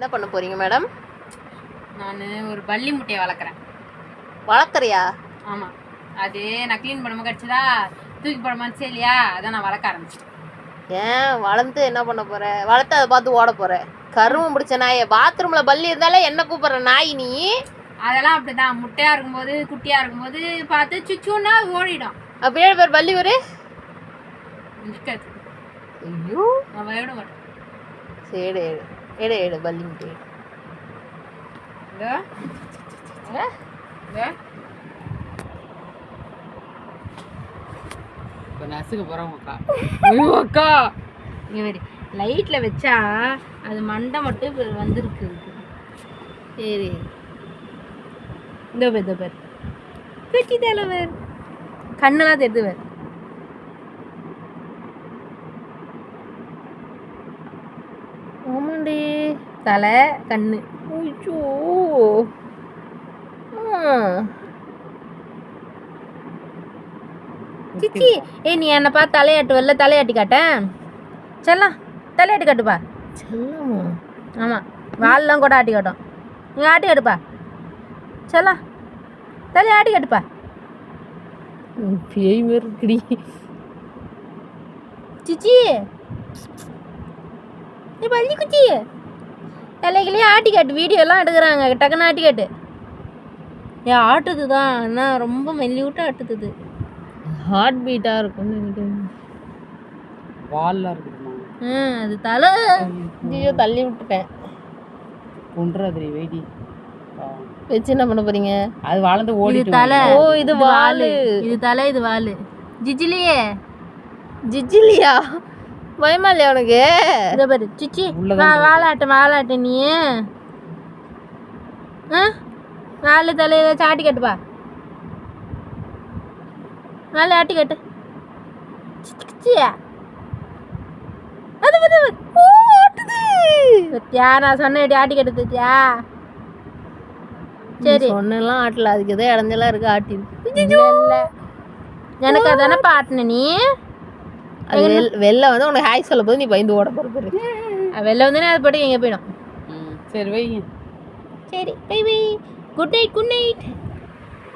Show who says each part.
Speaker 1: என்ன பண்ண போறீங்க மேடம்?
Speaker 2: நான் ஒரு பல்லி முட்டையை வளர்க்குறேன்.
Speaker 1: வளர்க்குறியா?
Speaker 2: ஆமாம், அது நான் க்ளீன் பண்ண கிடச்சிதா, தூக்கி போட மனசே இல்லையா, அதான் நான் வளர்க்க ஆரம்பிச்சிட்டேன்.
Speaker 1: ஏன் வளர்ந்து என்ன பண்ண போற? வளர்த்து அதை பார்த்து ஓட போற? கருமம் பிடிச்ச நாயை. பாத்ரூம்ல பல்லி இருந்தாலே என்ன கூப்பிடுற நாய் நீ?
Speaker 2: அதெல்லாம் அப்படிதான், முட்டையா இருக்கும்போது குட்டியா இருக்கும்போது பார்த்து சுச்சுன்னா ஓடிடும்.
Speaker 1: அப்படியே பேர் பல்லி ஒரு
Speaker 2: இருக்காது.
Speaker 1: ஐயோ,
Speaker 2: நான் விட மாட்டேன்.
Speaker 1: சரி, எடு எடு பல்லி முட்டை.
Speaker 2: இப்போ நசுக்க போகிறோம் அக்கா. ஐயோ அக்கா, இங்கே வேறு லைட்டில் வச்சா அது மண்டை மட்டும் வந்துருக்கு.
Speaker 1: சரி,
Speaker 2: இந்த பேர் குச்சி தலைவர் கண்ணெல்லாம் தெரிதுவர்.
Speaker 1: ஆமாண்டி,
Speaker 2: தலை கண்ணு.
Speaker 1: ஐயோ,
Speaker 2: சிச்சி நீ என்னை பார்த்து தலையாட்டு வரல, தலையாட்டி காட்டேன். செல்லாம் தலையாட்டி காட்டுப்பா.
Speaker 1: செல்லமா?
Speaker 2: ஆமாம், வால்லாம் கூட ஆட்டி காட்டும். நீ ஆட்டி காட்டுப்பா. செல்லாம் தலையை ஆட்டி காட்டுப்பா.
Speaker 1: பேய் மாரி இருக்குடி.
Speaker 2: சிச்சி நீ பள்ளி குச்சி தலைகளையும் ஆட்டி காட்டு. வீடியோலாம் எடுக்கிறாங்க, டக்குன்னு ஆட்டி காட்டு. ஏன் ஆட்டுது தான், ஆனால் ரொம்ப மெல்லிவிட்டு ஆட்டுது.
Speaker 1: ஹார்ட் பீட்டாக இருக்கும்னு நினைக்கிறேன்.
Speaker 3: வால்லாம் இருக்குமா?
Speaker 2: அது தலை.
Speaker 1: ஐயோ, தள்ளி விட்டுட்டேன்.
Speaker 3: கொன்றாதிரி வெயிடி
Speaker 1: வச்சு என்ன பண்ண போறீங்க?
Speaker 3: அது வளர்ந்து ஓடி
Speaker 2: தலை.
Speaker 1: ஓ, இது வாலு.
Speaker 2: இது தலை, இது வாலு. ஜிஜிலியே
Speaker 1: ஜிஜிலியா? பயமா இல்லையா உனக்கு?
Speaker 2: இதை பாரு சிச்சி, வாலாட்ட நீ. வாலு தலை ஏதாச்சும் ஆட்டி கட்டுப்பா. வாலு ஆட்டி கட்டு. சிச்சியா அது பத்தியா, நான் சொன்னேன் ஆட்டி கட்டு பத்தியா. சரி,
Speaker 1: சொன்னெல்லாம் ஆட்டல, அதுக்கு எதோ இடைஞ்செல்லாம் இருக்கு. ஆட்டி
Speaker 2: இல்ல எனக்கு அதானே பாட்டின நீ.
Speaker 1: அது வெளில வந்து உனக்கு ஹாய் சொல்ல போது நீ பயந்து ஓட போற பேரு.
Speaker 2: வெளில வந்து அது பாட்டுக்கு எங்கே போயிடும்.
Speaker 3: சரி வைங்க.
Speaker 2: சரி, bye bye. Good night, good night.